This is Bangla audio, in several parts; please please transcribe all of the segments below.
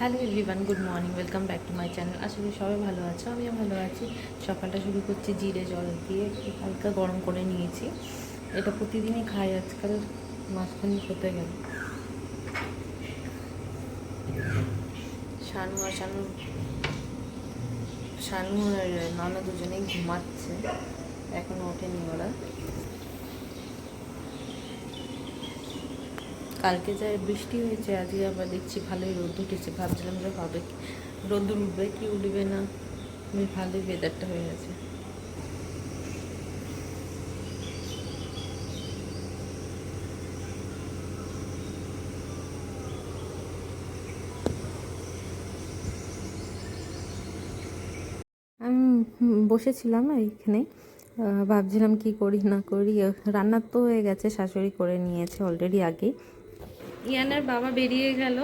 Hello everyone, good morning, welcome back to my channel. আশা করি সবাই ভালো আছো, আমিও ভালো আছি। সকালটা শুরু করছি জিরে জল দিয়ে, হালকা গরম করে নিয়েছি। এটা প্রতিদিনই খাই, আজকাল মাঝখানে হতে গেল। শানু আর নানা দুজনেই ঘুমাচ্ছে, এখনো ওঠেনি ওরা। কালকে যা বৃষ্টি হয়েছে, আজকে আবার দেখছি ভালোই রোদ উঠেছে। ভাবছিলাম যে হবে রোদ উঠবে কি উঠবে না, ভালোই ওয়েদারটা হয়ে গেছে। আমি বসেছিলাম এইখানে, ভাবছিলাম কি করি না করি। রান্না তো হয়ে গেছে, শাশুড়ি করে নিয়েছে অলরেডি আগেই। ইয়ানের বাবা বেরিয়ে গেল,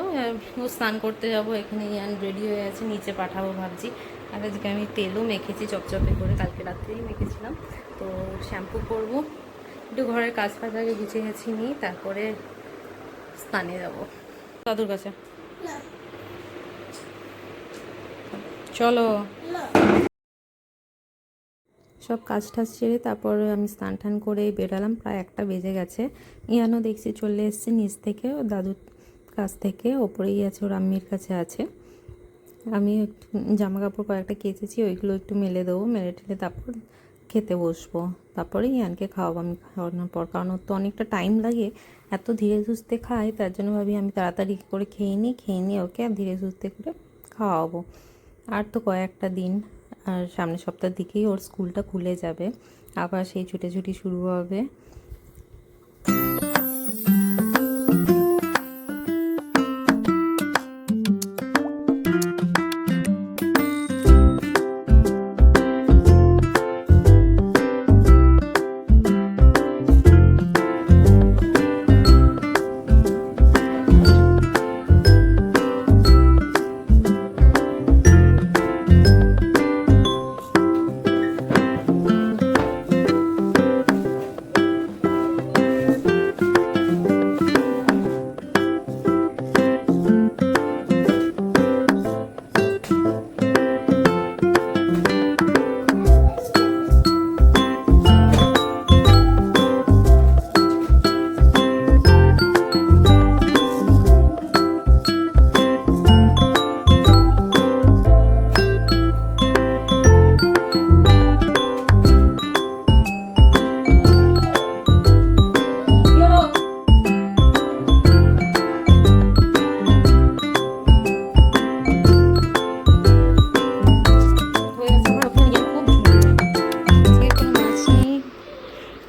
ও স্নান করতে যাব। এখানে ইয়ান রেডি হয়ে আছে, নিচে পাঠাবো ভাবছি। আর আজকে আমি তেলও মেখেছি চপচপে করে, কালকে রাত্রেই মেখেছিলাম। তো শ্যাম্পু করব, একটু ঘরের কাজ ফাজ আগে গুছিয়ে গেছি নিই, তারপরে স্নানে যাব দাদুর কাছে। চলো, সব কাজ টাজ সেরে তারপরে আমি স্নান টান করে বেরালাম। প্রায় 1টা বেজে গেছে। ইয়ানও দেখছি চলে এসছে নিচ থেকে, দাদুর কাছ থেকে। ওপরেই আছে, ওর আম্মির কাছে আছে। আমি একটু জামা কাপড় কয়েকটা কেচেছি, ওইগুলো একটু মেলে দেবো, মেলে টেলে তারপর খেতে বসবো। তারপরে ইয়ানকে খাওয়াবো আমি খাওয়ানোর পর, কারণ ওর তো অনেকটা টাইম লাগে। এত ধীরে সুস্থে খাই, তার জন্য ভাবি আমি তাড়াতাড়ি করে খেয়ে নিই ওকে, আর ধীরে সুস্থে করে খাওয়াবো। আর তো কয়েকটা দিন, আর সামনের সপ্তাহের দিকেই ওর স্কুলটা খুলে যাবে, আবার সেই ছুটি শুরু হবে।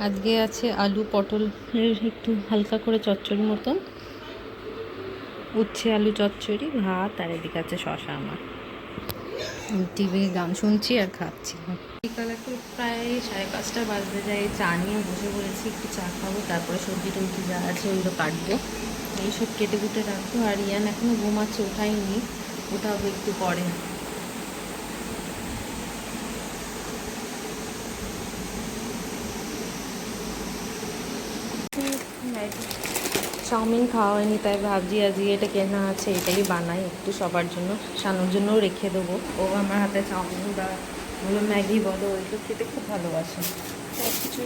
আজকে আছে আলু পটলের একটু হালকা করে চচ্চড়ি মতন, উচ্ছে আলু চচ্চড়ি, ভাত, আর এদিকে আছে শশা। আমার টিভিতে গান শুনছি আর খাচ্ছি। বিকাল একটু প্রায় 5:30 বাজতে যায়, চা নিয়ে বসে পড়েছি। একটু চা খাবো, তারপরে সবজি টবজি যা আছে ওইগুলো কাটবো, এইসব কেটে কুটে রাখবো। আর ইয়ান এখনও ঘুমাচ্ছে, ওঠাইনি, ওঠাবো একটু পরে। চাউমিন খাওয়া হয়নি, তাই ভাবছি আজকে এটা কেনা আছে এটাই বানাই একটু সবার জন্য, শানুর জন্যও রেখে দেবো। ও আমার হাতে চাউমিন বা ম্যাগি বলো, ওইগুলো খেতে খুব ভালোবাসে। সব কিছু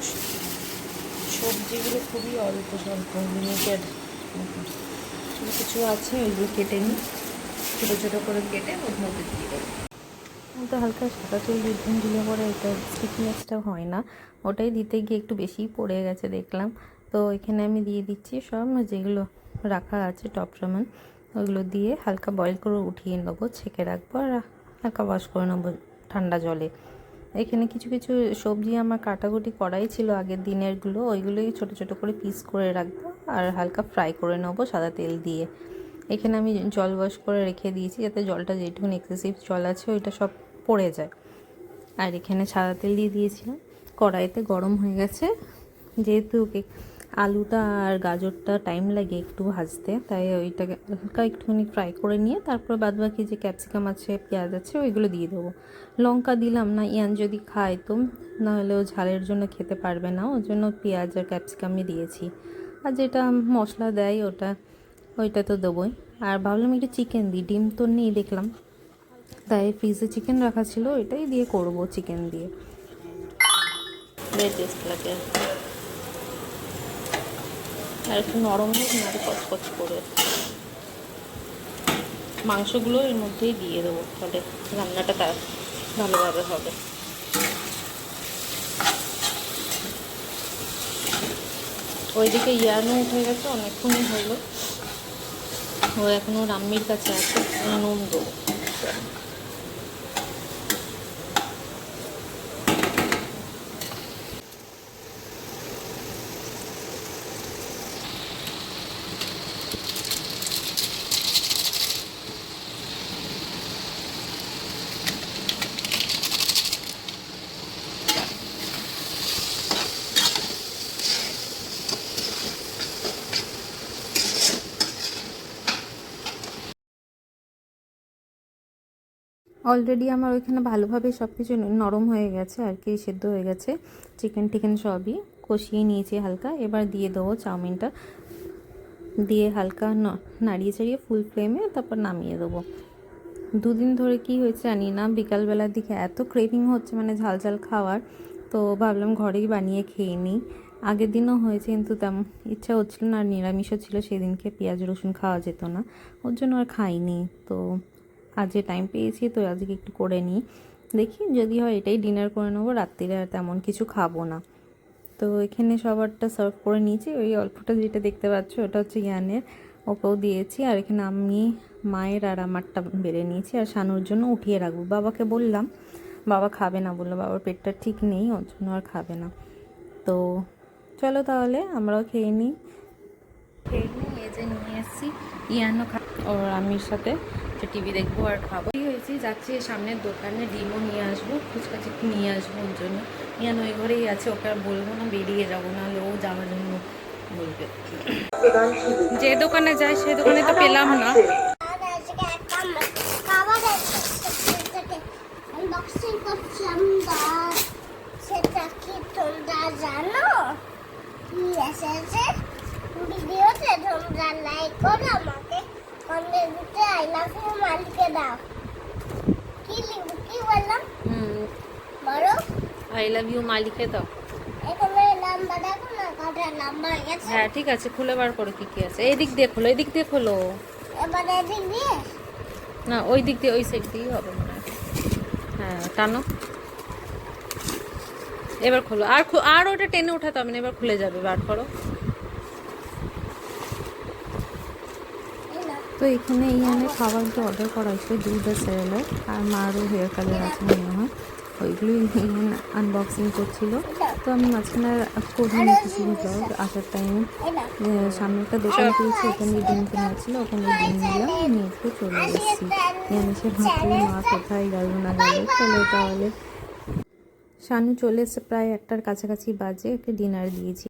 সবজিগুলো খুবই অল্প স্বল্প লিমিটেড কিছু আছে, ওইগুলো কেটে নিই, ছোটো ছোটো করে কেটে ওর মধ্যে দিয়ে দেবো। তো হালকা সাদা তেল দিলে পরে এটা স্টিকনেসটা হয় না, ওটাই দিতে গিয়ে একটু বেশিই পড়ে গেছে দেখলাম। তো এখানে আমি দিয়ে দিচ্ছি সব যেগুলো রাখা আছে টপ রামেন, ওইগুলো দিয়ে হালকা বয়েল করে উঠিয়ে নেবো, ছেঁকে রাখবো, আর হালকা ওয়াশ করে নেবো ঠান্ডা জলে। এখানে কিছু কিছু সবজি আমার কাটাকুটি করাই ছিল আগের দিনেরগুলো, ওইগুলোই ছোটো ছোটো করে পিস করে রাখবো আর হালকা ফ্রাই করে নেবো সাদা তেল দিয়ে। এখানে আমি জল ওয়াশ করে রেখে দিয়েছি, যাতে জলটা যেটুকুন এক্সেসিভ জল আছে ওইটা সব পড়ে যায়। আর এখানে সাদা তেল দিয়ে দিয়েছিলাম, কড়াইতে গরম হয়ে গেছে। যেহেতু আলুটা আর গাজরটা টাইম লাগে একটু ভাজতে, তাই ওইটাকে হালকা একটুখানি ফ্রাই করে নিয়ে তারপর বাদবাকি যে ক্যাপসিকাম আছে, পেঁয়াজ আছে, ওইগুলো দিয়ে দেবো। লঙ্কা দিলাম না, ইয়ান যদি খায় তো, নাহলেও ঝালের জন্য খেতে পারবে না, ওই জন্য পেঁয়াজ আর ক্যাপসিকামই দিয়েছি। আর যেটা মশলা দেয় ওইটা তো দেবোই। আর ভাবলাম একটু চিকেন দিই, ডিম তো নেই দেখলাম, তাই ফ্রিজে চিকেন রাখা ছিল, এটাই দিয়ে করব চিকেন দিয়ে, বেশ টেস্ট লাগে। আর একটু নরম হোক না, কচকচ করে মাংসগুলো এর মধ্যেই দিয়ে দেবো, তাহলে রান্নাটা তার ভালোভাবে হবে। ওইদিকে ইয়ানো উঠে গেছে, অনেকক্ষণই হলো, ও এখনও রাম্মির কাছে আছে, নুন দেবো। অলরেডি আমার ওইখানে ভালোভাবে সব কিছু নরম হয়ে গেছে আর কি, সেদ্ধ হয়ে গেছে, চিকেন টিকেন সবই কষিয়ে নিয়েছি হালকা। এবার দিয়ে দেবো চাউমিনটা, দিয়ে হালকা নাড়িয়ে চাড়িয়ে ফুল ফ্লেমে তারপর নামিয়ে দেবো। দুদিন ধরে কি হয়েছে জানি না, বিকালবেলার দিকে এত ক্রেভিং হচ্ছে মানে ঝাল ঝাল খাওয়ার, তো ভাবলাম ঘরেই বানিয়ে খেয়ে নিই। আগের দিনও হয়েছে কিন্তু তেমন ইচ্ছা হচ্ছিল না, আর নিরামিষও ছিল সেদিনকে, পেঁয়াজ রসুন খাওয়া যেত না, ওর জন্য আর খাইনি। তো আজ যে টাইম পেয়েছি তো আজকে একটু করে নিই, দেখি যদি হয় এটাই ডিনার করে নেবো, রাত্রিরে আর তেমন কিছু খাবো না। তো এখানে সবারটা সার্ভ করে নিয়েছি, ওই অল্পটা যেটা দেখতে পাচ্ছ ওটা হচ্ছে ইয়ানের, ওকেও দিয়েছি। আর এখানে আমি মায়ের আর আমারটা বেড়ে নিয়েছি, আর শানুর জন্য উঠিয়ে রাখবো। বাবাকে বললাম, বাবা খাবে না বললো, বাবার পেটটা ঠিক নেই, ওর জন্য আর খাবে না। তো চলো তাহলে আমরাও খেয়ে নিই। খেয়ে নিই, এই যে নিয়ে এসেছি ইয়ানও ওর আমির সাথে, যে টিভি দেখবো আর খাবো। হয়েছি যাচ্ছি সামনের দোকানে, ডিমও নিয়ে আসবো, ফুচকা চিকেন নিয়ে আসবো ওর জন্য। ইয়ান ওই ঘরেই আছে, ওকে আর বলবো না বেরিয়ে যাবো, নাহলে ও যাওয়ার জন্য বলবে। যে দোকানে যায় সেই দোকানে তো পেলাম না। সেটা কি তোমরা জানো? এসেছে ভিডিওতে, তোমরা লাইক করো, আমাকে কমেন্টে আই লাভ ইউ মালিকে দাও। কি লিখব, কি বললাম? বলো আই লাভ ইউ মালিকে দাও। এখানে নাম্বার দেখো না, কটা নাম্বার গেছে। হ্যাঁ ঠিক আছে, খুলে বার করো কি কি আছে। এই দিক দিয়ে খোলো, এই দিক দিয়ে খোলো। এবারে এদিক দিয়ে না ওই দিক দিয়ে, ওই সাইড দিয়েই হবে মনে হয়। হ্যাঁ টানো, এবার খোলো। আর ওটা টেনে ওঠাতে হবে না, এবার খুলে যাবে, বার করো। তো এখানে ইয়ানের খাবারগুলো অর্ডার করা হয়েছে, দুধ আর স্যালাড, আর মারও হেয়ার কালার আছে মনে হয়, ওইগুলোই ইয়ান আনবক্সিং করছিল। তো আমি মাঝখানে করে নিয়েছি ব্লগ। আসার টাইমে সামনে একটা দোকান পেয়েছি, ওখানে ডিম কেনা ছিল, ওখানে ডিম নিলাম, নিয়ে একটু চলে এসেছি। ইয়ান এসে ভাবছি মা কোথায় গেল না গেল। চলো তাহলে, শানু চলে এসে প্রায় 1টার কাছাকাছি বাজে, ওকে ডিনার দিয়েছি।